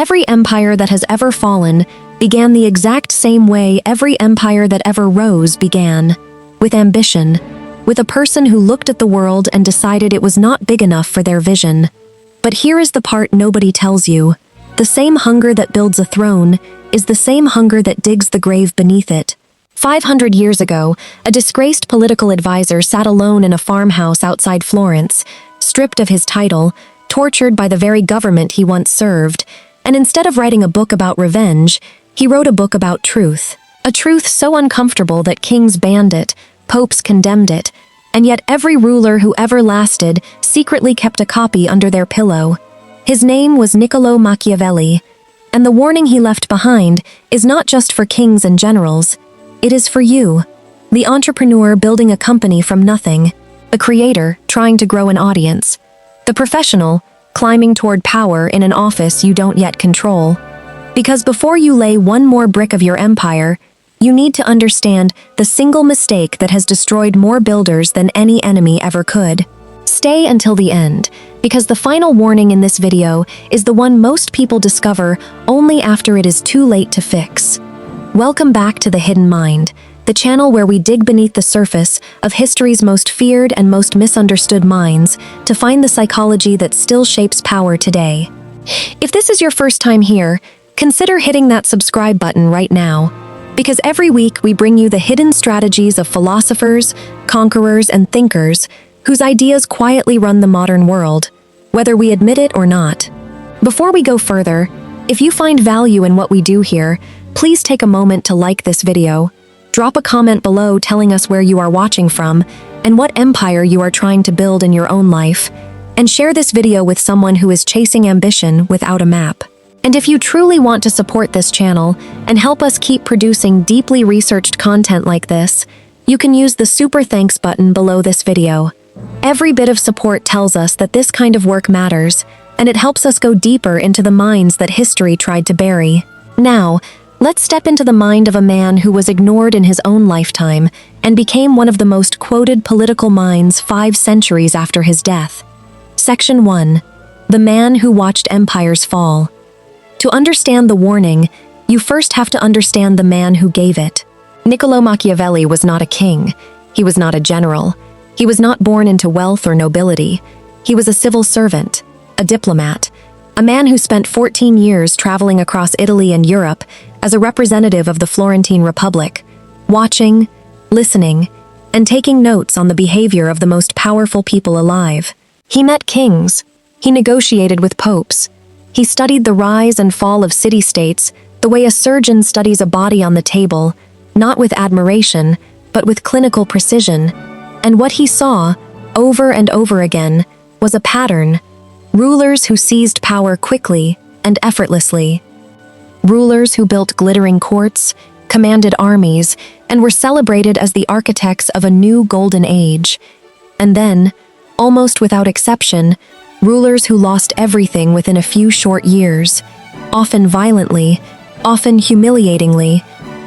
Every empire that has ever fallen began the exact same way every empire that ever rose began, with ambition, with a person who looked at the world and decided it was not big enough for their vision. But here is the part nobody tells you. The same hunger that builds a throne is the same hunger that digs the grave beneath it. 500 years ago, a disgraced political advisor sat alone in a farmhouse outside Florence, stripped of his title, tortured by the very government he once served, and instead of writing a book about revenge, he wrote a book about truth. A truth so uncomfortable that kings banned it, popes condemned it, and yet every ruler who ever lasted secretly kept a copy under their pillow. His name was Niccolò Machiavelli, and the warning he left behind is not just for kings and generals. It is for you, the entrepreneur building a company from nothing, the creator trying to grow an audience, the professional climbing toward power in an office you don't yet control. Because before you lay one more brick of your empire, you need to understand the single mistake that has destroyed more builders than any enemy ever could. Stay until the end, because the final warning in this video is the one most people discover only after it is too late to fix. Welcome back to The Hidden Mind, the channel where we dig beneath the surface of history's most feared and most misunderstood minds to find the psychology that still shapes power today. If this is your first time here, consider hitting that subscribe button right now, because every week we bring you the hidden strategies of philosophers, conquerors, and thinkers whose ideas quietly run the modern world, whether we admit it or not. Before we go further, if you find value in what we do here, please take a moment to like this video, drop a comment below telling us where you are watching from and what empire you are trying to build in your own life, and share this video with someone who is chasing ambition without a map. And if you truly want to support this channel and help us keep producing deeply researched content like this, you can use the super thanks button below this video. Every bit of support tells us that this kind of work matters, and it helps us go deeper into the minds that history tried to bury. Now, let's step into the mind of a man who was ignored in his own lifetime and became one of the most quoted political minds 5 centuries after his death. Section 1. The man who watched empires fall. To understand the warning, you first have to understand the man who gave it. Niccolò Machiavelli was not a king. He was not a general. He was not born into wealth or nobility. He was a civil servant, a diplomat, a man who spent 14 years traveling across Italy and Europe as a representative of the Florentine Republic, watching, listening, and taking notes on the behavior of the most powerful people alive. He met kings. He negotiated with popes. He studied the rise and fall of city-states the way a surgeon studies a body on the table, not with admiration, but with clinical precision. And what he saw, over and over again, was a pattern: rulers who seized power quickly and effortlessly. Rulers who built glittering courts, commanded armies, and were celebrated as the architects of a new golden age. And then, almost without exception, rulers who lost everything within a few short years, often violently, often humiliatingly,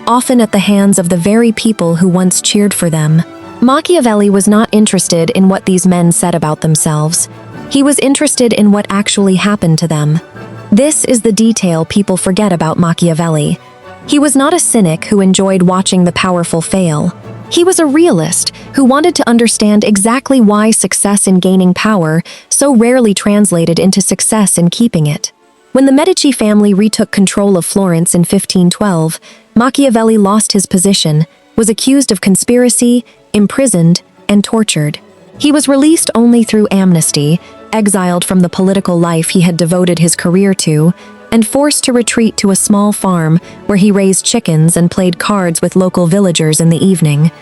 often at the hands of the very people who once cheered for them. Machiavelli was not interested in what these men said about themselves. He was interested in what actually happened to them. This is the detail people forget about Machiavelli. He was not a cynic who enjoyed watching the powerful fail. He was a realist who wanted to understand exactly why success in gaining power so rarely translated into success in keeping it. When the Medici family retook control of Florence in 1512, Machiavelli lost his position, was accused of conspiracy, imprisoned, and tortured. He was released only through amnesty, exiled from the political life he had devoted his career to, and forced to retreat to a small farm where he raised chickens and played cards with local villagers in the evening.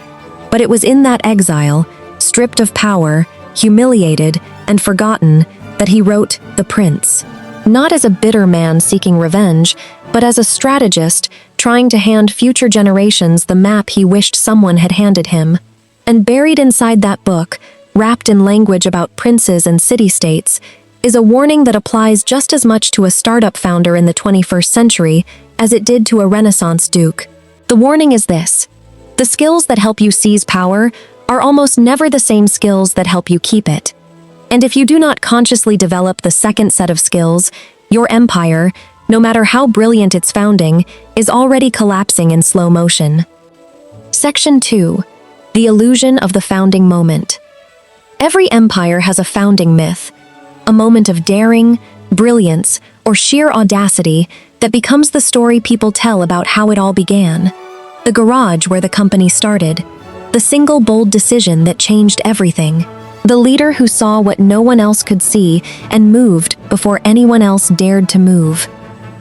But it was in that exile, stripped of power, humiliated, and forgotten, that he wrote The Prince. Not as a bitter man seeking revenge, but as a strategist trying to hand future generations the map he wished someone had handed him. And buried inside that book, wrapped in language about princes and city-states, is a warning that applies just as much to a startup founder in the 21st century as it did to a Renaissance duke. The warning is this: the skills that help you seize power are almost never the same skills that help you keep it. And if you do not consciously develop the second set of skills, your empire, no matter how brilliant its founding, is already collapsing in slow motion. Section 2. The illusion of the founding moment. Every empire has a founding myth, a moment of daring, brilliance, or sheer audacity that becomes the story people tell about how it all began. The garage where the company started, the single bold decision that changed everything, the leader who saw what no one else could see and moved before anyone else dared to move.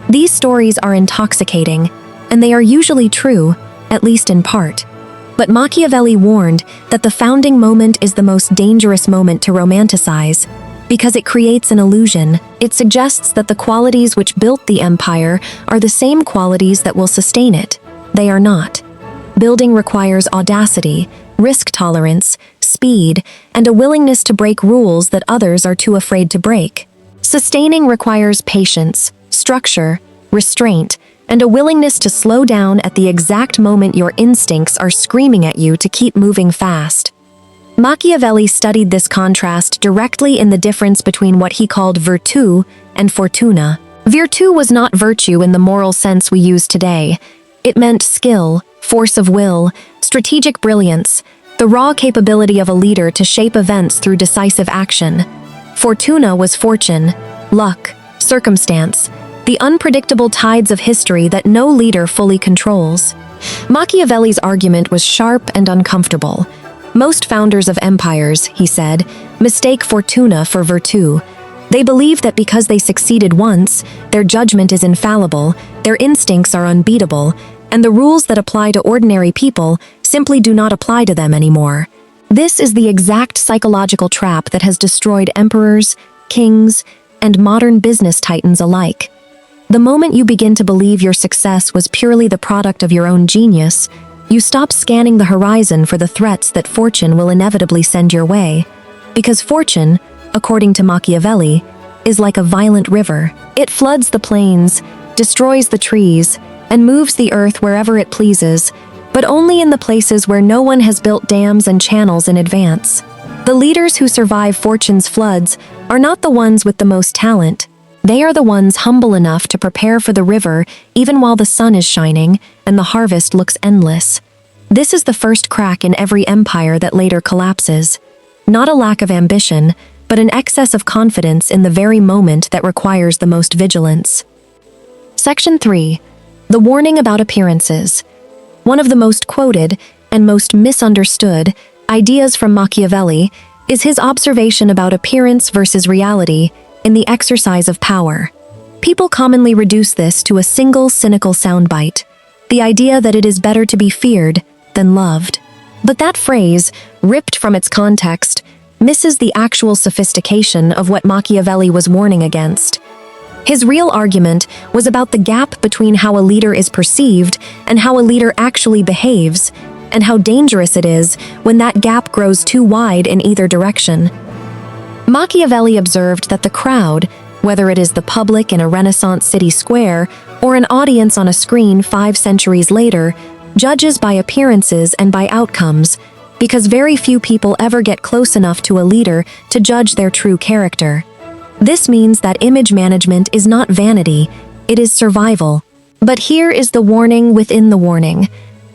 These stories are intoxicating, and they are usually true, at least in part. But Machiavelli warned that the founding moment is the most dangerous moment to romanticize, because it creates an illusion. It suggests that the qualities which built the empire are the same qualities that will sustain it. They are not. Building requires audacity, risk tolerance, speed, and a willingness to break rules that others are too afraid to break. Sustaining requires patience, structure, restraint, and a willingness to slow down at the exact moment your instincts are screaming at you to keep moving fast. Machiavelli studied this contrast directly in the difference between what he called virtù and fortuna. Virtù was not virtue in the moral sense we use today. It meant skill, force of will, strategic brilliance, the raw capability of a leader to shape events through decisive action. Fortuna was fortune, luck, circumstance, the unpredictable tides of history that no leader fully controls. Machiavelli's argument was sharp and uncomfortable. Most founders of empires, he said, mistake fortuna for virtù. They believe that because they succeeded once, their judgment is infallible, their instincts are unbeatable, and the rules that apply to ordinary people simply do not apply to them anymore. This is the exact psychological trap that has destroyed emperors, kings, and modern business titans alike. The moment you begin to believe your success was purely the product of your own genius, you stop scanning the horizon for the threats that fortune will inevitably send your way. Because fortune, according to Machiavelli, is like a violent river. It floods the plains, destroys the trees, and moves the earth wherever it pleases, but only in the places where no one has built dams and channels in advance. The leaders who survive fortune's floods are not the ones with the most talent. They are the ones humble enough to prepare for the river even while the sun is shining and the harvest looks endless. This is the first crack in every empire that later collapses. Not a lack of ambition, but an excess of confidence in the very moment that requires the most vigilance. Section 3. The warning about appearances. One of the most quoted and most misunderstood ideas from Machiavelli is his observation about appearance versus reality in the exercise of power. People commonly reduce this to a single cynical soundbite, the idea that it is better to be feared than loved. But that phrase, ripped from its context, misses the actual sophistication of what Machiavelli was warning against. His real argument was about the gap between how a leader is perceived and how a leader actually behaves, and how dangerous it is when that gap grows too wide in either direction. Machiavelli observed that the crowd, whether it is the public in a Renaissance city square or an audience on a screen 5 centuries later, judges by appearances and by outcomes, because very few people ever get close enough to a leader to judge their true character. This means that image management is not vanity, it is survival. But here is the warning within the warning.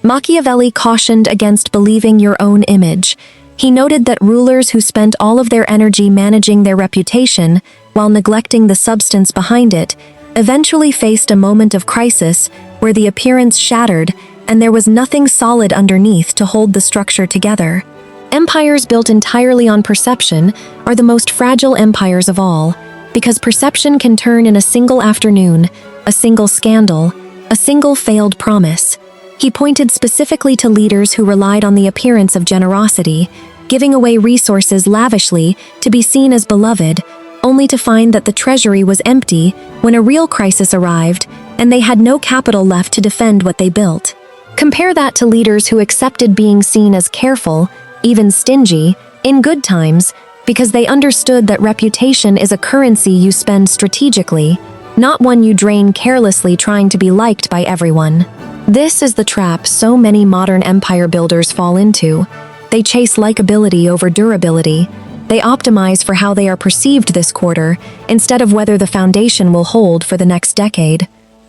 Machiavelli cautioned against believing your own image. He noted that rulers who spent all of their energy managing their reputation while neglecting the substance behind it eventually faced a moment of crisis where the appearance shattered and there was nothing solid underneath to hold the structure together. Empires built entirely on perception are the most fragile empires of all, because perception can turn in a single afternoon, a single scandal, a single failed promise. He pointed specifically to leaders who relied on the appearance of generosity, giving away resources lavishly to be seen as beloved, only to find that the treasury was empty when a real crisis arrived and they had no capital left to defend what they built. Compare that to leaders who accepted being seen as careful, even stingy, in good times, because they understood that reputation is a currency you spend strategically, not one you drain carelessly trying to be liked by everyone. This is the trap so many modern empire builders fall into. They chase likability over durability, They optimize for how they are perceived this quarter, instead of whether the foundation will hold for the next decade.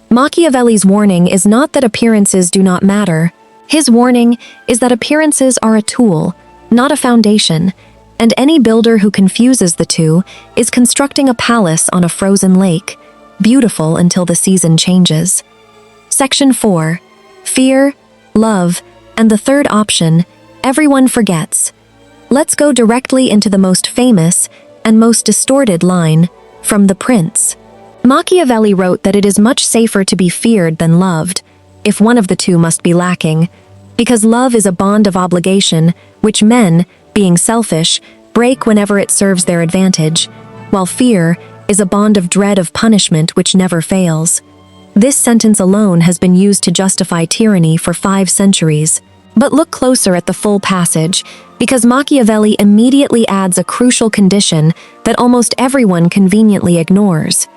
Machiavelli's warning is not that appearances do not matter. His warning is that appearances are a tool, not a foundation, and any builder who confuses the two is constructing a palace on a frozen lake, beautiful until the season changes. Section 4. Fear, love, and the third option, everyone forgets. Let's go directly into the most famous and most distorted line from The Prince. Machiavelli wrote that it is much safer to be feared than loved, if one of the two must be lacking, because love is a bond of obligation which men, being selfish, break whenever it serves their advantage, while fear is a bond of dread of punishment which never fails. This sentence alone has been used to justify tyranny for 5 centuries. But look closer at the full passage, because Machiavelli immediately adds a crucial condition that almost everyone conveniently ignores.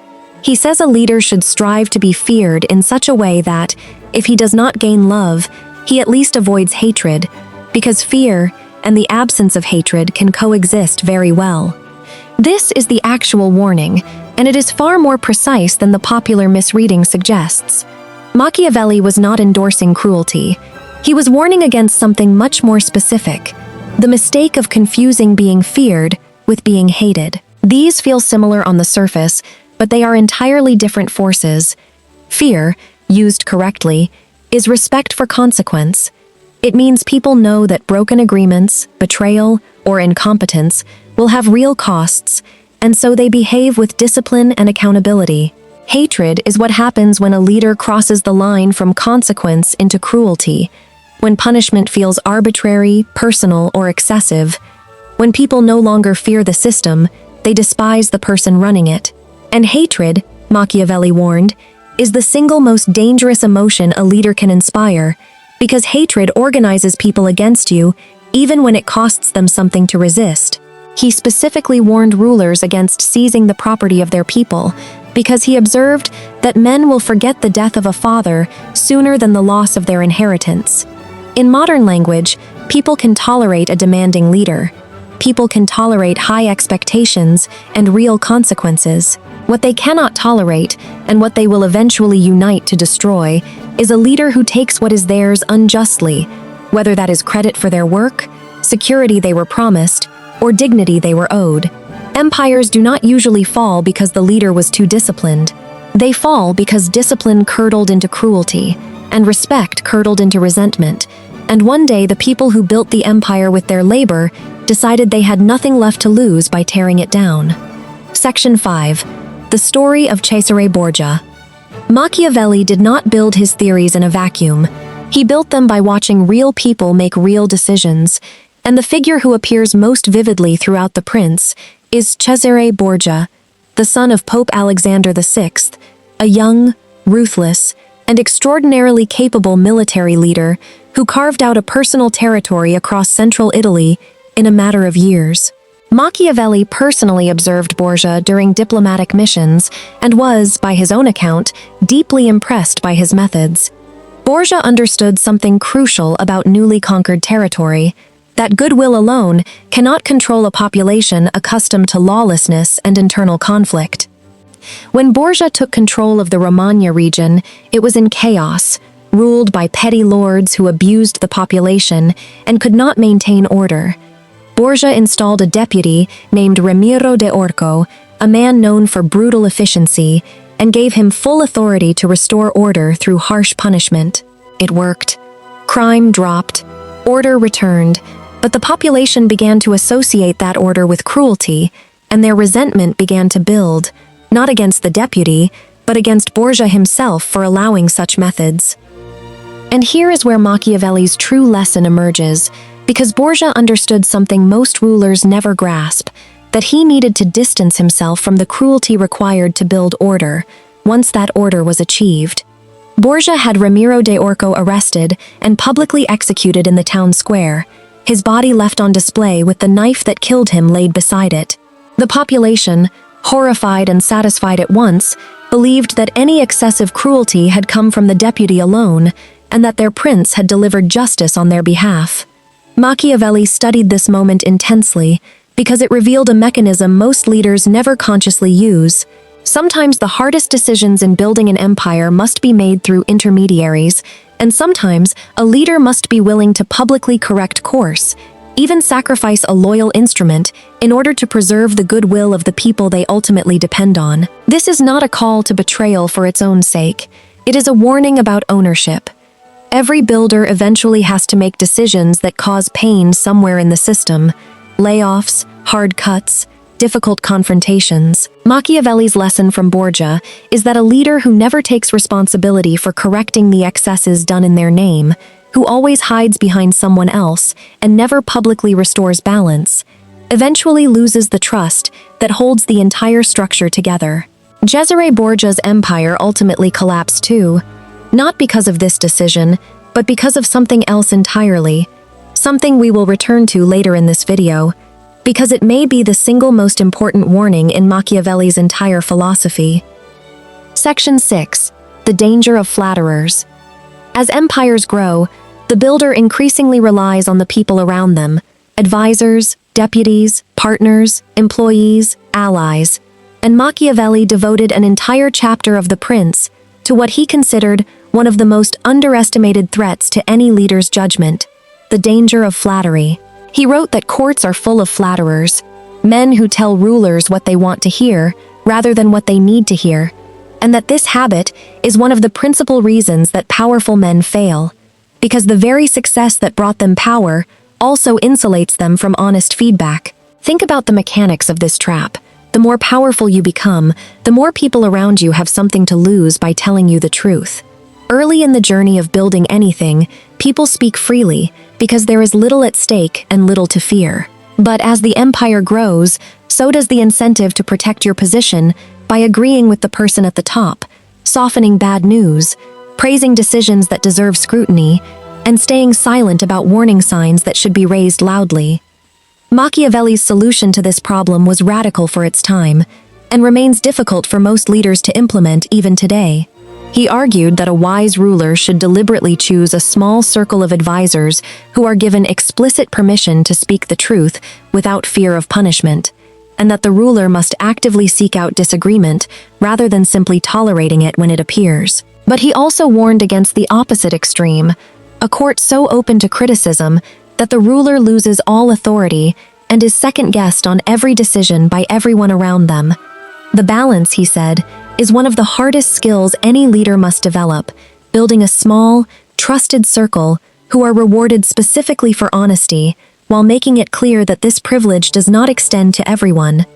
He says a leader should strive to be feared in such a way that, if he does not gain love, he at least avoids hatred, because fear and the absence of hatred can coexist very well. This is the actual warning, and it is far more precise than the popular misreading suggests. Machiavelli was not endorsing cruelty. He was warning against something much more specific, the mistake of confusing being feared with being hated. These feel similar on the surface, but they are entirely different forces. Fear, used correctly, is respect for consequence. It means people know that broken agreements, betrayal, or incompetence will have real costs, and so they behave with discipline and accountability. Hatred is what happens when a leader crosses the line from consequence into cruelty, when punishment feels arbitrary, personal, or excessive. When people no longer fear the system, they despise the person running it. And hatred, Machiavelli warned, is the single most dangerous emotion a leader can inspire, because hatred organizes people against you, even when it costs them something to resist. He specifically warned rulers against seizing the property of their people, because he observed that men will forget the death of a father sooner than the loss of their inheritance. In modern language, people can tolerate a demanding leader. People can tolerate high expectations and real consequences. What they cannot tolerate, and what they will eventually unite to destroy, is a leader who takes what is theirs unjustly, whether that is credit for their work, security they were promised, or dignity they were owed. Empires do not usually fall because the leader was too disciplined. They fall because discipline curdled into cruelty, and respect curdled into resentment, and one day the people who built the empire with their labor decided they had nothing left to lose by tearing it down. Section 5. The story of Cesare Borgia. Machiavelli did not build his theories in a vacuum. He built them by watching real people make real decisions, and the figure who appears most vividly throughout The Prince is Cesare Borgia, the son of Pope Alexander VI, a young, ruthless, and extraordinarily capable military leader who carved out a personal territory across central Italy in a matter of years. Machiavelli personally observed Borgia during diplomatic missions and was, by his own account, deeply impressed by his methods. Borgia understood something crucial about newly conquered territory: that goodwill alone cannot control a population accustomed to lawlessness and internal conflict. When Borgia took control of the Romagna region, it was in chaos, ruled by petty lords who abused the population and could not maintain order. Borgia installed a deputy named Ramiro de Orco, a man known for brutal efficiency, and gave him full authority to restore order through harsh punishment. It worked. Crime dropped, order returned, but the population began to associate that order with cruelty, and their resentment began to build, not against the deputy, but against Borgia himself for allowing such methods. And here is where Machiavelli's true lesson emerges, because Borgia understood something most rulers never grasp, that he needed to distance himself from the cruelty required to build order, once that order was achieved. Borgia had Ramiro de Orco arrested and publicly executed in the town square, his body left on display with the knife that killed him laid beside it. The population, horrified and satisfied at once, believed that any excessive cruelty had come from the deputy alone, and that their prince had delivered justice on their behalf. Machiavelli studied this moment intensely, because it revealed a mechanism most leaders never consciously use. Sometimes the hardest decisions in building an empire must be made through intermediaries, and sometimes a leader must be willing to publicly correct course, even sacrifice a loyal instrument in order to preserve the goodwill of the people they ultimately depend on. This is not a call to betrayal for its own sake. It is a warning about ownership. Every builder eventually has to make decisions that cause pain somewhere in the system: layoffs, hard cuts, difficult confrontations. Machiavelli's lesson from Borgia is that a leader who never takes responsibility for correcting the excesses done in their name, who always hides behind someone else and never publicly restores balance, eventually loses the trust that holds the entire structure together. Cesare Borgia's empire ultimately collapsed too, not because of this decision, but because of something else entirely, something we will return to later in this video, because it may be the single most important warning in Machiavelli's entire philosophy. Section 6. The danger of flatterers. As empires grow, the builder increasingly relies on the people around them: advisors, deputies, partners, employees, allies. And Machiavelli devoted an entire chapter of The Prince to what he considered one of the most underestimated threats to any leader's judgment: the danger of flattery. He wrote that courts are full of flatterers, men who tell rulers what they want to hear rather than what they need to hear, and that this habit is one of the principal reasons that powerful men fail, because the very success that brought them power also insulates them from honest feedback. Think about the mechanics of this trap. The more powerful you become, the more people around you have something to lose by telling you the truth. Early in the journey of building anything, people speak freely because there is little at stake and little to fear. But as the empire grows, so does the incentive to protect your position by agreeing with the person at the top, softening bad news, praising decisions that deserve scrutiny, and staying silent about warning signs that should be raised loudly. Machiavelli's solution to this problem was radical for its time, and remains difficult for most leaders to implement even today. He argued that a wise ruler should deliberately choose a small circle of advisors who are given explicit permission to speak the truth without fear of punishment, and that the ruler must actively seek out disagreement rather than simply tolerating it when it appears. But he also warned against the opposite extreme: a court so open to criticism that the ruler loses all authority and is second-guessed on every decision by everyone around them. The balance, he said, is one of the hardest skills any leader must develop, building a small, trusted circle who are rewarded specifically for honesty, while making it clear that this privilege does not extend to everyone.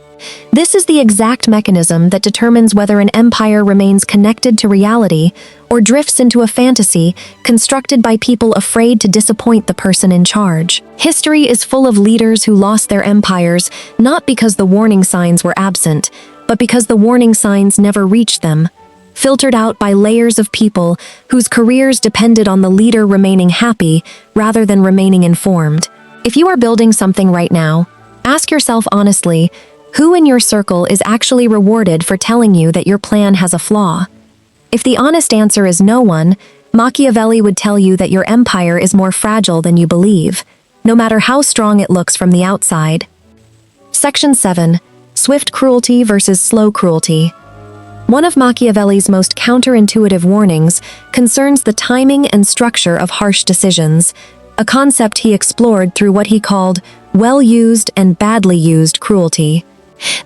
This is the exact mechanism that determines whether an empire remains connected to reality or drifts into a fantasy constructed by people afraid to disappoint the person in charge. History is full of leaders who lost their empires not because the warning signs were absent, but because the warning signs never reached them, filtered out by layers of people whose careers depended on the leader remaining happy rather than remaining informed. If you are building something right now, ask yourself honestly, who in your circle is actually rewarded for telling you that your plan has a flaw? If the honest answer is no one, Machiavelli would tell you that your empire is more fragile than you believe, no matter how strong it looks from the outside. Section 7. Swift cruelty versus slow cruelty. One of Machiavelli's most counterintuitive warnings concerns the timing and structure of harsh decisions, a concept he explored through what he called well-used and badly used cruelty.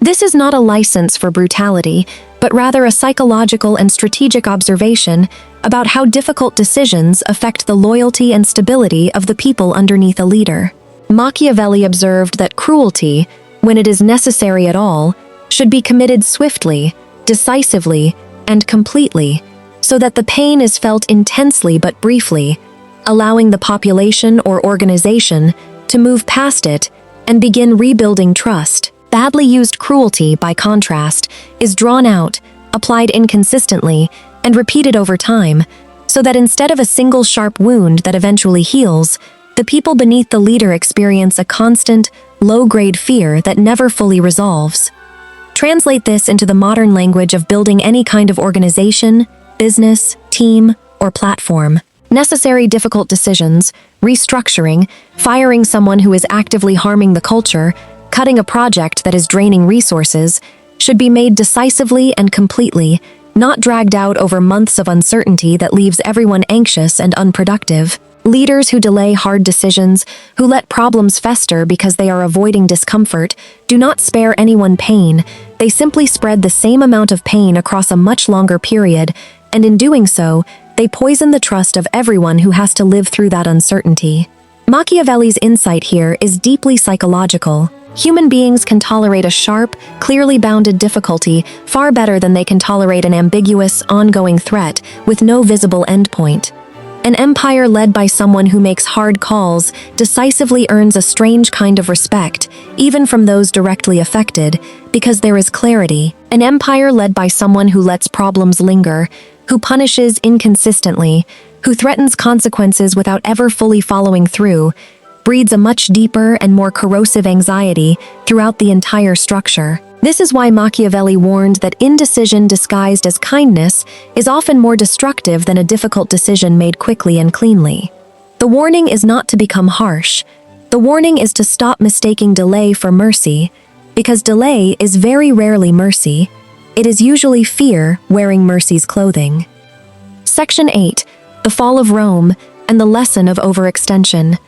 This is not a license for brutality, but rather a psychological and strategic observation about how difficult decisions affect the loyalty and stability of the people underneath a leader. Machiavelli observed that cruelty, when it is necessary at all, should be committed swiftly, decisively, and completely, so that the pain is felt intensely but briefly, allowing the population or organization to move past it and begin rebuilding trust. Badly used cruelty, by contrast, is drawn out, applied inconsistently, and repeated over time, so that instead of a single sharp wound that eventually heals, the people beneath the leader experience a constant, low-grade fear that never fully resolves. Translate this into the modern language of building any kind of organization, business, team, or platform. Necessary difficult decisions, restructuring, firing someone who is actively harming the culture, Cutting a project that is draining resources should be made decisively and completely, not dragged out over months of uncertainty that leaves everyone anxious and unproductive. Leaders who delay hard decisions, who let problems fester because they are avoiding discomfort, do not spare anyone pain. They simply spread the same amount of pain across a much longer period, and in doing so, they poison the trust of everyone who has to live through that uncertainty. Machiavelli's insight here is deeply psychological. Human beings can tolerate a sharp, clearly bounded difficulty far better than they can tolerate an ambiguous, ongoing threat with no visible endpoint. An empire led by someone who makes hard calls decisively earns a strange kind of respect, even from those directly affected, because there is clarity. An empire led by someone who lets problems linger, who punishes inconsistently, who threatens consequences without ever fully following through, breeds a much deeper and more corrosive anxiety throughout the entire structure. This is why Machiavelli warned that indecision disguised as kindness is often more destructive than a difficult decision made quickly and cleanly. The warning is not to become harsh. The warning is to stop mistaking delay for mercy, because delay is very rarely mercy. It is usually fear wearing mercy's clothing. Section 8. The Fall of Rome and the Lesson of Overextension.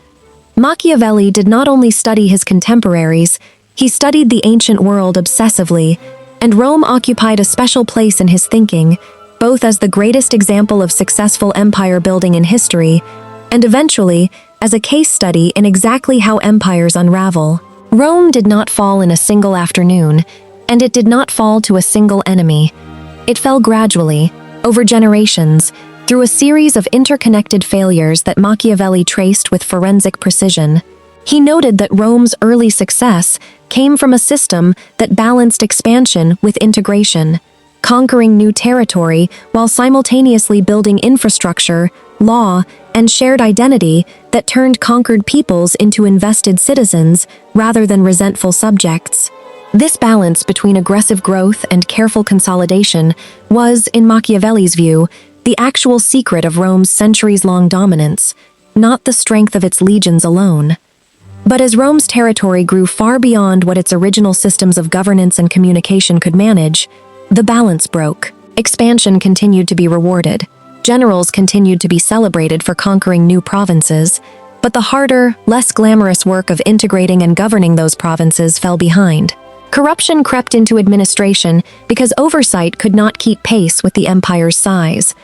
Machiavelli did not only study his contemporaries, he studied the ancient world obsessively, and Rome occupied a special place in his thinking, both as the greatest example of successful empire building in history, and eventually as a case study in exactly how empires unravel. Rome did not fall in a single afternoon, and it did not fall to a single enemy. It fell gradually, over generations, through a series of interconnected failures that Machiavelli traced with forensic precision. He noted that Rome's early success came from a system that balanced expansion with integration, conquering new territory while simultaneously building infrastructure, law, and shared identity that turned conquered peoples into invested citizens rather than resentful subjects. This balance between aggressive growth and careful consolidation was, in Machiavelli's view, the actual secret of Rome's centuries-long dominance, not the strength of its legions alone. But as Rome's territory grew far beyond what its original systems of governance and communication could manage, the balance broke. Expansion continued to be rewarded. Generals continued to be celebrated for conquering new provinces, but the harder, less glamorous work of integrating and governing those provinces fell behind. Corruption crept into administration because oversight could not keep pace with the empire's size.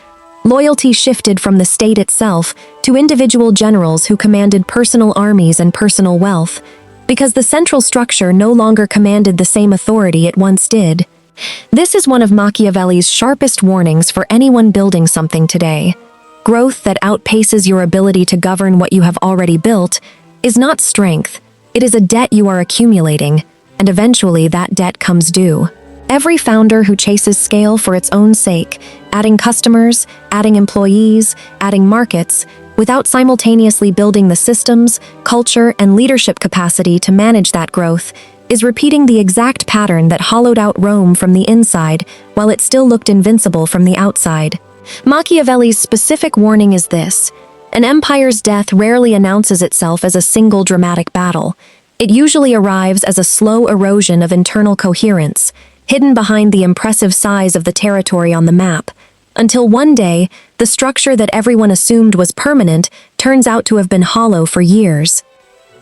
Loyalty shifted from the state itself to individual generals who commanded personal armies and personal wealth, because the central structure no longer commanded the same authority it once did. This is one of Machiavelli's sharpest warnings for anyone building something today. Growth that outpaces your ability to govern what you have already built is not strength, it is a debt you are accumulating, and eventually that debt comes due. Every founder who chases scale for its own sake, adding customers, adding employees, adding markets, without simultaneously building the systems, culture, and leadership capacity to manage that growth, is repeating the exact pattern that hollowed out Rome from the inside while it still looked invincible from the outside. Machiavelli's specific warning is this: an empire's death rarely announces itself as a single dramatic battle. It usually arrives as a slow erosion of internal coherence, hidden behind the impressive size of the territory on the map, until one day, the structure that everyone assumed was permanent turns out to have been hollow for years.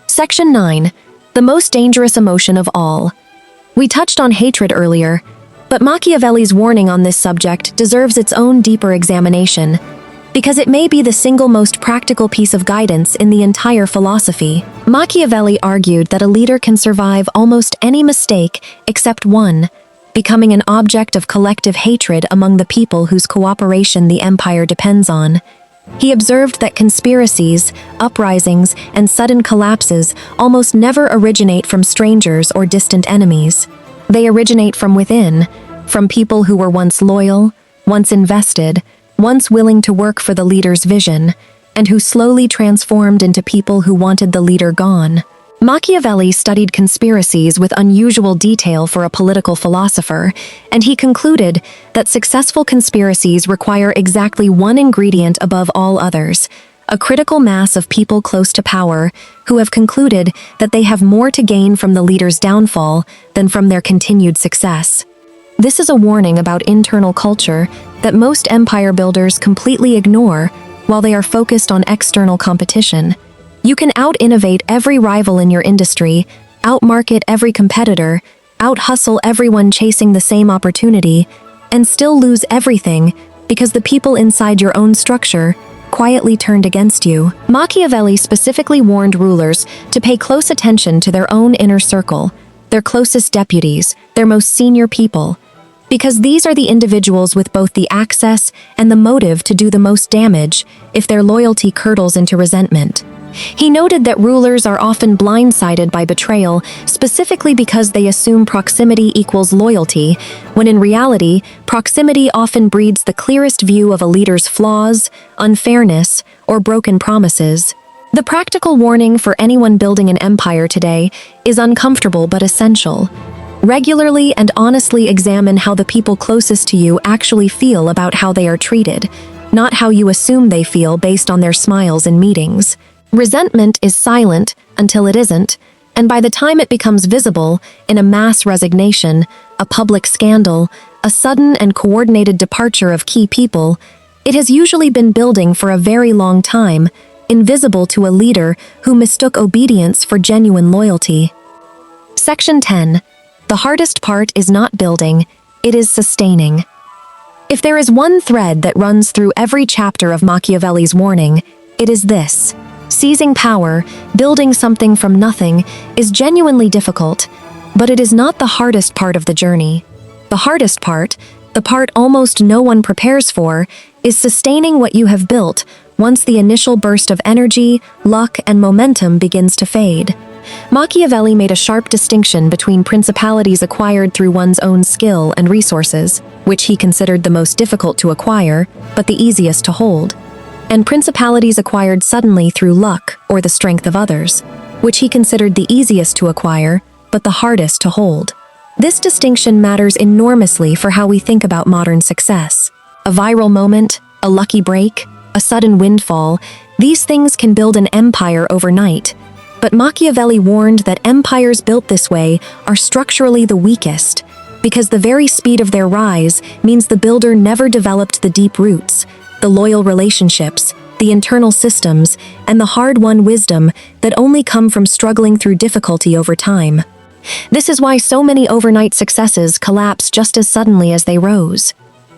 Section 9. The most dangerous emotion of all. We touched on hatred earlier, but Machiavelli's warning on this subject deserves its own deeper examination, because it may be the single most practical piece of guidance in the entire philosophy. Machiavelli argued that a leader can survive almost any mistake except one, becoming an object of collective hatred among the people whose cooperation the empire depends on. He observed that conspiracies, uprisings, and sudden collapses almost never originate from strangers or distant enemies. They originate from within, from people who were once loyal, once invested, once willing to work for the leader's vision, and who slowly transformed into people who wanted the leader gone. Machiavelli studied conspiracies with unusual detail for a political philosopher, and he concluded that successful conspiracies require exactly one ingredient above all others: a critical mass of people close to power who have concluded that they have more to gain from the leader's downfall than from their continued success. This is a warning about internal culture that most empire builders completely ignore while they are focused on external competition. You can out-innovate every rival in your industry, out-market every competitor, out-hustle everyone chasing the same opportunity, and still lose everything because the people inside your own structure quietly turned against you. Machiavelli specifically warned rulers to pay close attention to their own inner circle, their closest deputies, their most senior people, because these are the individuals with both the access and the motive to do the most damage if their loyalty curdles into resentment. He noted that rulers are often blindsided by betrayal specifically because they assume proximity equals loyalty, when in reality, proximity often breeds the clearest view of a leader's flaws, unfairness, or broken promises. The practical warning for anyone building an empire today is uncomfortable but essential. Regularly and honestly examine how the people closest to you actually feel about how they are treated, not how you assume they feel based on their smiles in meetings. Resentment is silent until it isn't, and by the time it becomes visible in a mass resignation, a public scandal, a sudden and coordinated departure of key people, it has usually been building for a very long time, invisible to a leader who mistook obedience for genuine loyalty. Section 10. The hardest part is not building, it is sustaining. If there is one thread that runs through every chapter of Machiavelli's warning, it is this. Seizing power, building something from nothing, is genuinely difficult, but it is not the hardest part of the journey. The hardest part, the part almost no one prepares for, is sustaining what you have built once the initial burst of energy, luck, and momentum begins to fade. Machiavelli made a sharp distinction between principalities acquired through one's own skill and resources, which he considered the most difficult to acquire, but the easiest to hold, and principalities acquired suddenly through luck or the strength of others, which he considered the easiest to acquire, but the hardest to hold. This distinction matters enormously for how we think about modern success. A viral moment, a lucky break, a sudden windfall, these things can build an empire overnight. But Machiavelli warned that empires built this way are structurally the weakest, because the very speed of their rise means the builder never developed the deep roots, the loyal relationships, the internal systems, and the hard-won wisdom that only come from struggling through difficulty over time. This is why so many overnight successes collapse just as suddenly as they rose.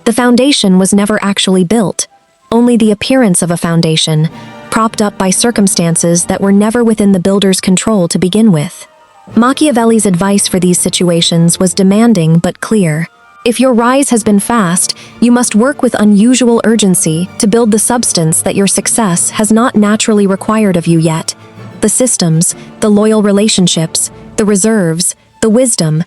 The foundation was never actually built, only the appearance of a foundation, propped up by circumstances that were never within the builder's control to begin with. Machiavelli's advice for these situations was demanding but clear. If your rise has been fast, you must work with unusual urgency to build the substance that your success has not naturally required of you yet. The systems, the loyal relationships, the reserves, the wisdom,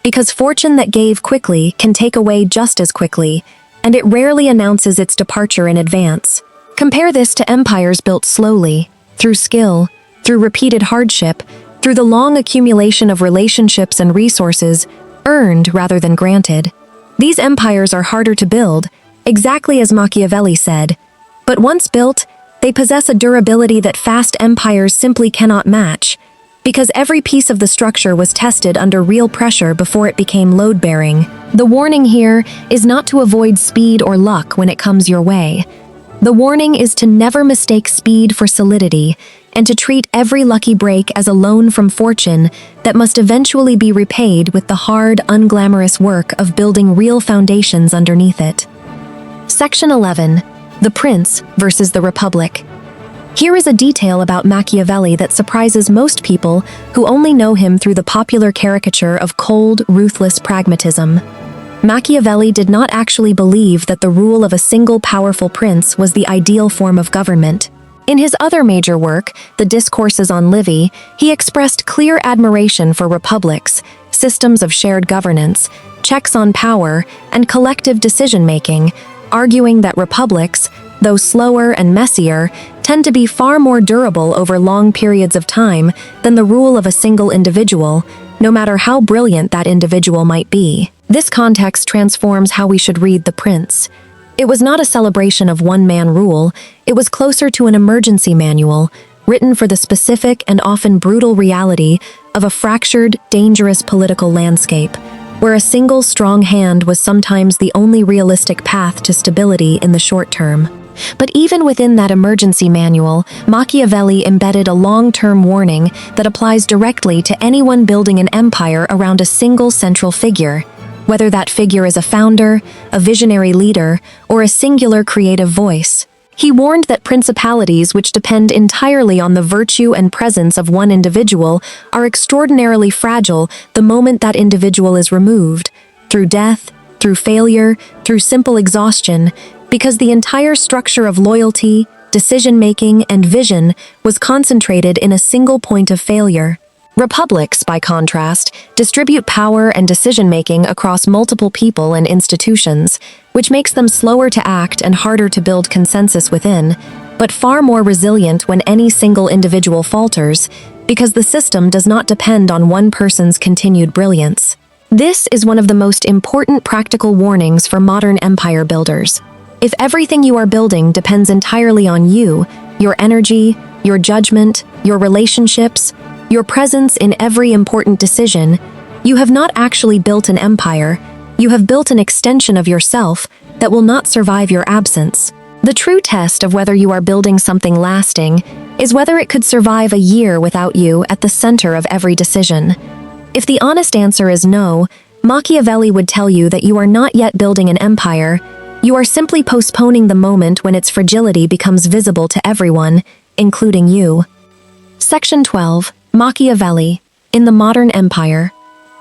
because fortune that gave quickly can take away just as quickly, and it rarely announces its departure in advance. Compare this to empires built slowly, through skill, through repeated hardship, through the long accumulation of relationships and resources, earned rather than granted. These empires are harder to build, exactly as Machiavelli said, but once built, they possess a durability that fast empires simply cannot match, because every piece of the structure was tested under real pressure before it became load-bearing. The warning here is not to avoid speed or luck when it comes your way. The warning is to never mistake speed for solidity, and to treat every lucky break as a loan from fortune that must eventually be repaid with the hard, unglamorous work of building real foundations underneath it. Section 11. The Prince versus the Republic. Here is a detail about Machiavelli that surprises most people who only know him through the popular caricature of cold, ruthless pragmatism. Machiavelli did not actually believe that the rule of a single powerful prince was the ideal form of government. In his other major work, The Discourses on Livy, he expressed clear admiration for republics, systems of shared governance, checks on power, and collective decision-making, arguing that republics, though slower and messier, tend to be far more durable over long periods of time than the rule of a single individual, no matter how brilliant that individual might be. This context transforms how we should read The Prince. It was not a celebration of one-man rule, it was closer to an emergency manual, written for the specific and often brutal reality of a fractured, dangerous political landscape, where a single strong hand was sometimes the only realistic path to stability in the short term. But even within that emergency manual, Machiavelli embedded a long-term warning that applies directly to anyone building an empire around a single central figure, whether that figure is a founder, a visionary leader, or a singular creative voice. He warned that principalities which depend entirely on the virtue and presence of one individual are extraordinarily fragile the moment that individual is removed, through death, through failure, through simple exhaustion, because the entire structure of loyalty, decision-making, and vision was concentrated in a single point of failure. Republics, by contrast, distribute power and decision-making across multiple people and institutions, which makes them slower to act and harder to build consensus within, but far more resilient when any single individual falters, because the system does not depend on one person's continued brilliance. This is one of the most important practical warnings for modern empire builders. If everything you are building depends entirely on you, your energy, your judgment, your relationships, your presence in every important decision, you have not actually built an empire, you have built an extension of yourself that will not survive your absence. The true test of whether you are building something lasting is whether it could survive a year without you at the center of every decision. If the honest answer is no, Machiavelli would tell you that you are not yet building an empire, you are simply postponing the moment when its fragility becomes visible to everyone, including you. Section 12. Machiavelli, in the modern empire.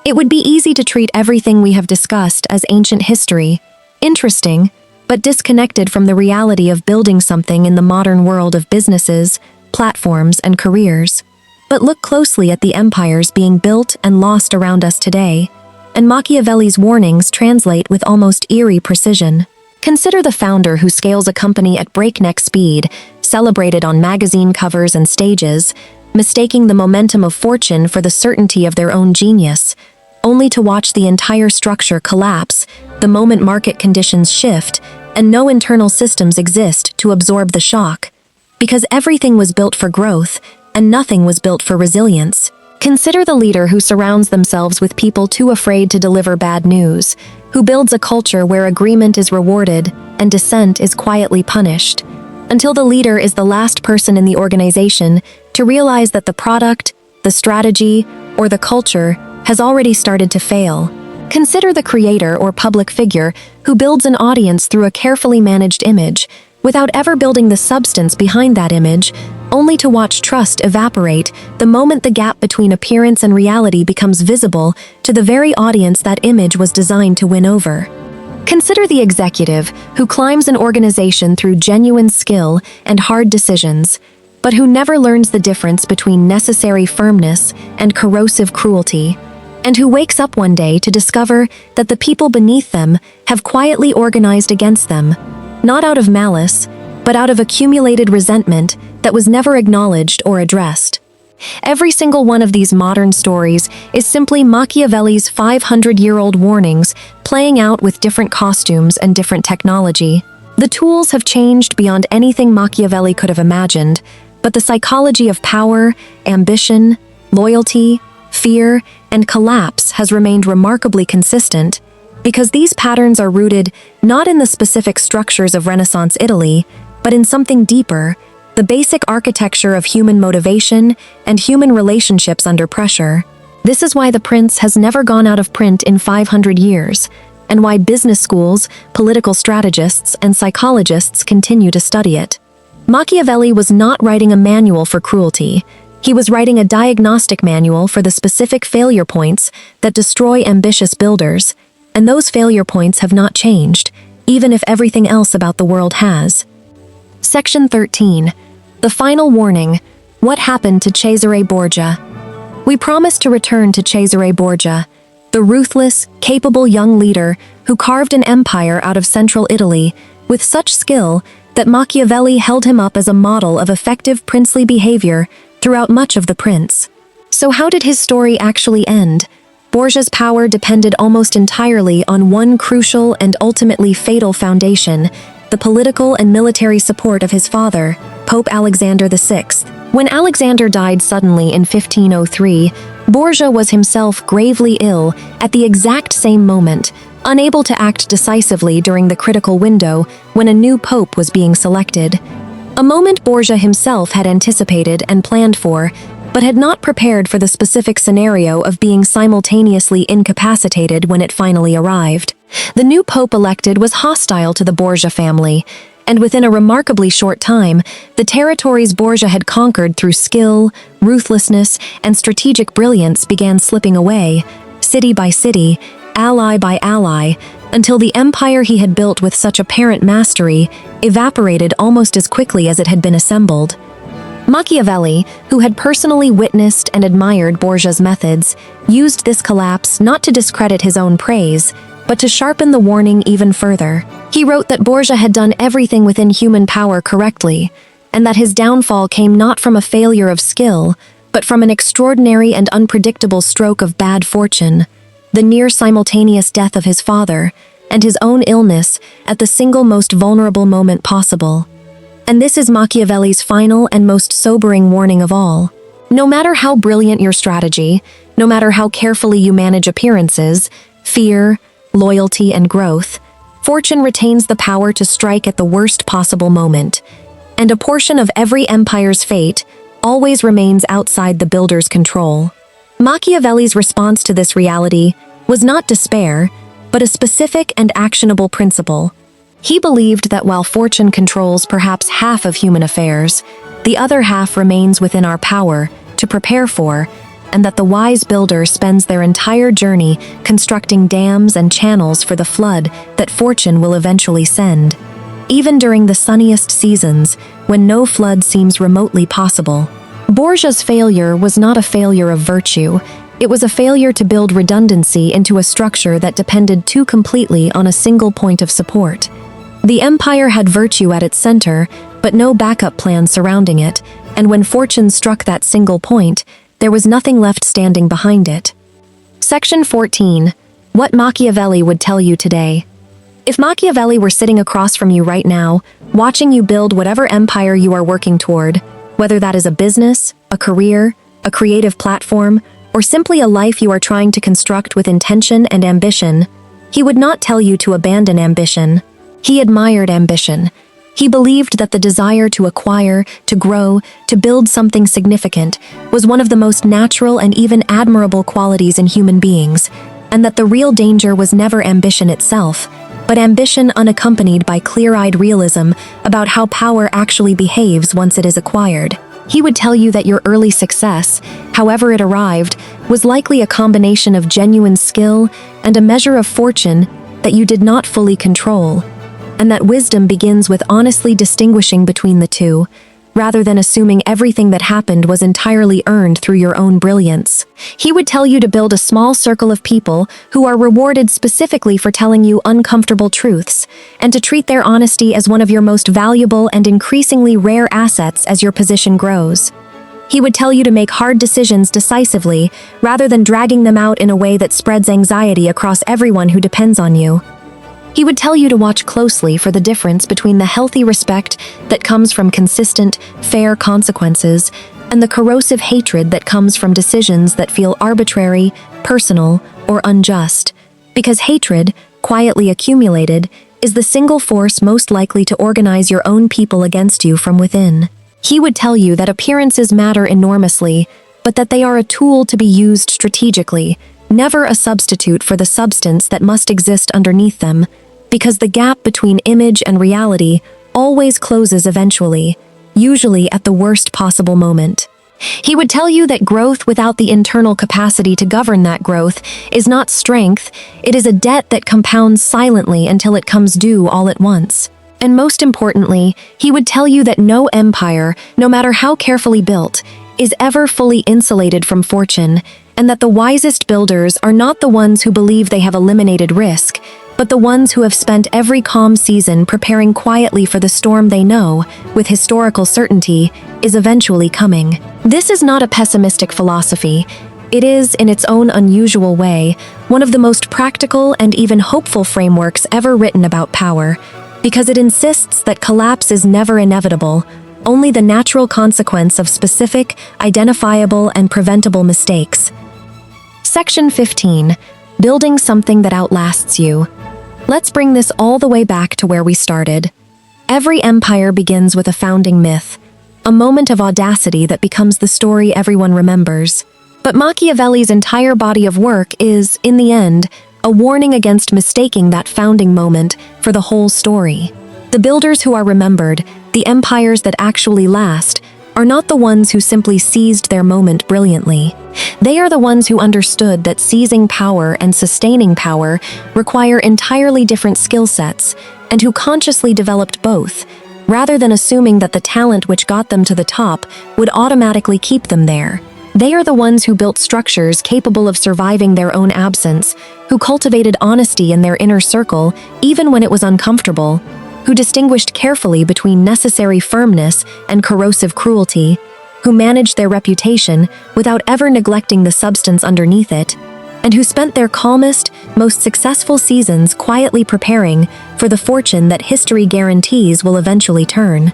It would be easy to treat everything we have discussed as ancient history, interesting, but disconnected from the reality of building something in the modern world of businesses, platforms, and careers. But look closely at the empires being built and lost around us today, and Machiavelli's warnings translate with almost eerie precision. Consider the founder who scales a company at breakneck speed, celebrated on magazine covers and stages, mistaking the momentum of fortune for the certainty of their own genius, only to watch the entire structure collapse the moment market conditions shift and no internal systems exist to absorb the shock, because everything was built for growth and nothing was built for resilience. Consider the leader who surrounds themselves with people too afraid to deliver bad news, who builds a culture where agreement is rewarded and dissent is quietly punished, until the leader is the last person in the organization to realize that the product, the strategy, or the culture has already started to fail. Consider the creator or public figure who builds an audience through a carefully managed image, without ever building the substance behind that image, only to watch trust evaporate the moment the gap between appearance and reality becomes visible to the very audience that image was designed to win over. Consider the executive who climbs an organization through genuine skill and hard decisions, but who never learns the difference between necessary firmness and corrosive cruelty, and who wakes up one day to discover that the people beneath them have quietly organized against them, not out of malice, but out of accumulated resentment that was never acknowledged or addressed. Every single one of these modern stories is simply Machiavelli's 500-year-old warnings playing out with different costumes and different technology. The tools have changed beyond anything Machiavelli could have imagined, but the psychology of power, ambition, loyalty, fear, and collapse has remained remarkably consistent, because these patterns are rooted not in the specific structures of Renaissance Italy, but in something deeper, the basic architecture of human motivation and human relationships under pressure. This is why The Prince has never gone out of print in 500 years, and why business schools, political strategists, and psychologists continue to study it. Machiavelli was not writing a manual for cruelty. He was writing a diagnostic manual for the specific failure points that destroy ambitious builders, and those failure points have not changed, even if everything else about the world has. Section 13. The final warning. What happened to Cesare Borgia? We promise to return to Cesare Borgia, the ruthless, capable young leader who carved an empire out of central Italy with such skill that Machiavelli held him up as a model of effective princely behavior throughout much of The Prince. So how did his story actually end? Borgia's power depended almost entirely on one crucial and ultimately fatal foundation: the political and military support of his father, Pope Alexander VI. When Alexander died suddenly in 1503, Borgia was himself gravely ill at the exact same moment, unable to act decisively during the critical window when a new pope was being selected. A moment Borgia himself had anticipated and planned for, but had not prepared for the specific scenario of being simultaneously incapacitated when it finally arrived. The new pope elected was hostile to the Borgia family, and within a remarkably short time, the territories Borgia had conquered through skill, ruthlessness, and strategic brilliance began slipping away, city by city, ally by ally, until the empire he had built with such apparent mastery evaporated almost as quickly as it had been assembled. Machiavelli, who had personally witnessed and admired Borgia's methods, used this collapse not to discredit his own praise, but to sharpen the warning even further. He wrote that Borgia had done everything within human power correctly, and that his downfall came not from a failure of skill, but from an extraordinary and unpredictable stroke of bad fortune: the near simultaneous death of his father, and his own illness at the single most vulnerable moment possible. And this is Machiavelli's final and most sobering warning of all. No matter how brilliant your strategy, no matter how carefully you manage appearances, fear, loyalty, and growth, fortune retains the power to strike at the worst possible moment, and a portion of every empire's fate always remains outside the builder's control. Machiavelli's response to this reality was not despair, but a specific and actionable principle. He believed that while fortune controls perhaps half of human affairs, the other half remains within our power to prepare for, and that the wise builder spends their entire journey constructing dams and channels for the flood that fortune will eventually send, even during the sunniest seasons when no flood seems remotely possible. Borgia's failure was not a failure of virtue. It was a failure to build redundancy into a structure that depended too completely on a single point of support. The empire had virtue at its center, but no backup plan surrounding it, and when fortune struck that single point, there was nothing left standing behind it. Section 14. What Machiavelli would tell you today. If Machiavelli were sitting across from you right now, watching you build whatever empire you are working toward, whether that is a business, a career, a creative platform, or simply a life you are trying to construct with intention and ambition, he would not tell you to abandon ambition. He admired ambition. He believed that the desire to acquire, to grow, to build something significant was one of the most natural and even admirable qualities in human beings, and that the real danger was never ambition itself, but ambition unaccompanied by clear-eyed realism about how power actually behaves once it is acquired. He would tell you that your early success, however it arrived, was likely a combination of genuine skill and a measure of fortune that you did not fully control, and that wisdom begins with honestly distinguishing between the two, rather than assuming everything that happened was entirely earned through your own brilliance. He would tell you to build a small circle of people who are rewarded specifically for telling you uncomfortable truths, and to treat their honesty as one of your most valuable and increasingly rare assets as your position grows. He would tell you to make hard decisions decisively, rather than dragging them out in a way that spreads anxiety across everyone who depends on you. He would tell you to watch closely for the difference between the healthy respect that comes from consistent, fair consequences and the corrosive hatred that comes from decisions that feel arbitrary, personal, or unjust. Because hatred, quietly accumulated, is the single force most likely to organize your own people against you from within. He would tell you that appearances matter enormously, but that they are a tool to be used strategically, never a substitute for the substance that must exist underneath them, because the gap between image and reality always closes eventually, usually at the worst possible moment. He would tell you that growth without the internal capacity to govern that growth is not strength, it is a debt that compounds silently until it comes due all at once. And most importantly, he would tell you that no empire, no matter how carefully built, is ever fully insulated from fortune, and that the wisest builders are not the ones who believe they have eliminated risk, but the ones who have spent every calm season preparing quietly for the storm they know, with historical certainty, is eventually coming. This is not a pessimistic philosophy. It is, in its own unusual way, one of the most practical and even hopeful frameworks ever written about power, because it insists that collapse is never inevitable, only the natural consequence of specific, identifiable, and preventable mistakes. Section 15. Building something that outlasts you. Let's bring this all the way back to where we started. Every empire begins with a founding myth, a moment of audacity that becomes the story everyone remembers. But Machiavelli's entire body of work is, in the end, a warning against mistaking that founding moment for the whole story. The builders who are remembered, the empires that actually last, are not the ones who simply seized their moment brilliantly. They are the ones who understood that seizing power and sustaining power require entirely different skill sets, and who consciously developed both, rather than assuming that the talent which got them to the top would automatically keep them there. They are the ones who built structures capable of surviving their own absence, who cultivated honesty in their inner circle even when it was uncomfortable, who distinguished carefully between necessary firmness and corrosive cruelty, who managed their reputation without ever neglecting the substance underneath it, and who spent their calmest, most successful seasons quietly preparing for the fortune that history guarantees will eventually turn.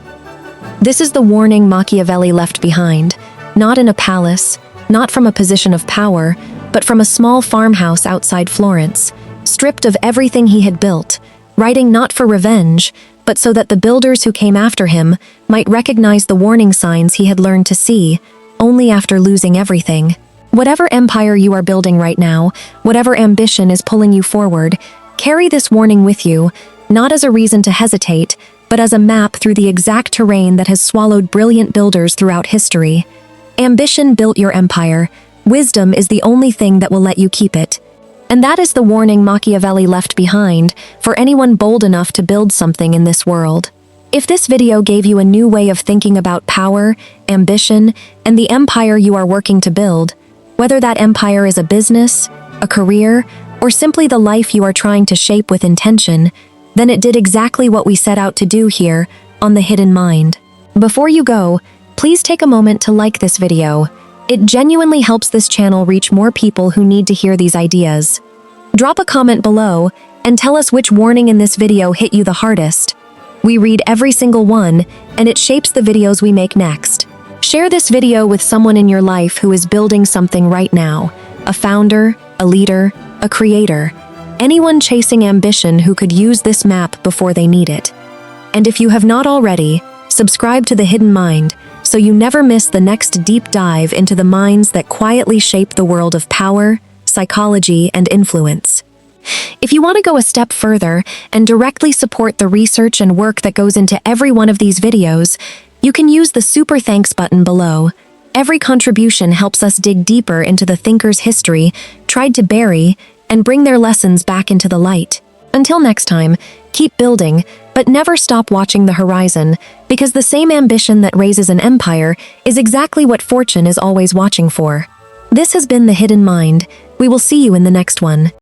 This is the warning Machiavelli left behind. Not in a palace, not from a position of power, but from a small farmhouse outside Florence, stripped of everything he had built, writing not for revenge, but so that the builders who came after him might recognize the warning signs he had learned to see, only after losing everything. Whatever empire you are building right now, whatever ambition is pulling you forward, carry this warning with you, not as a reason to hesitate, but as a map through the exact terrain that has swallowed brilliant builders throughout history. Ambition built your empire. Wisdom is the only thing that will let you keep it. And that is the warning Machiavelli left behind for anyone bold enough to build something in this world. If this video gave you a new way of thinking about power, ambition, and the empire you are working to build, whether that empire is a business, a career, or simply the life you are trying to shape with intention, then it did exactly what we set out to do here on The Hidden Mind. Before you go, please take a moment to like this video. It genuinely helps this channel reach more people who need to hear these ideas. Drop a comment below and tell us which warning in this video hit you the hardest. We read every single one, and it shapes the videos we make next. Share this video with someone in your life who is building something right now, a founder, a leader, a creator, anyone chasing ambition who could use this map before they need it. And if you have not already, subscribe to The Hidden Mind, so you never miss the next deep dive into the minds that quietly shape the world of power, psychology, and influence. If you want to go a step further and directly support the research and work that goes into every one of these videos, you can use the Super Thanks button below. Every contribution helps us dig deeper into the thinker's history, tried to bury, and bring their lessons back into the light. Until next time, keep building, but never stop watching the horizon, because the same ambition that raises an empire is exactly what fortune is always watching for. This has been The Hidden Mind. We will see you in the next one.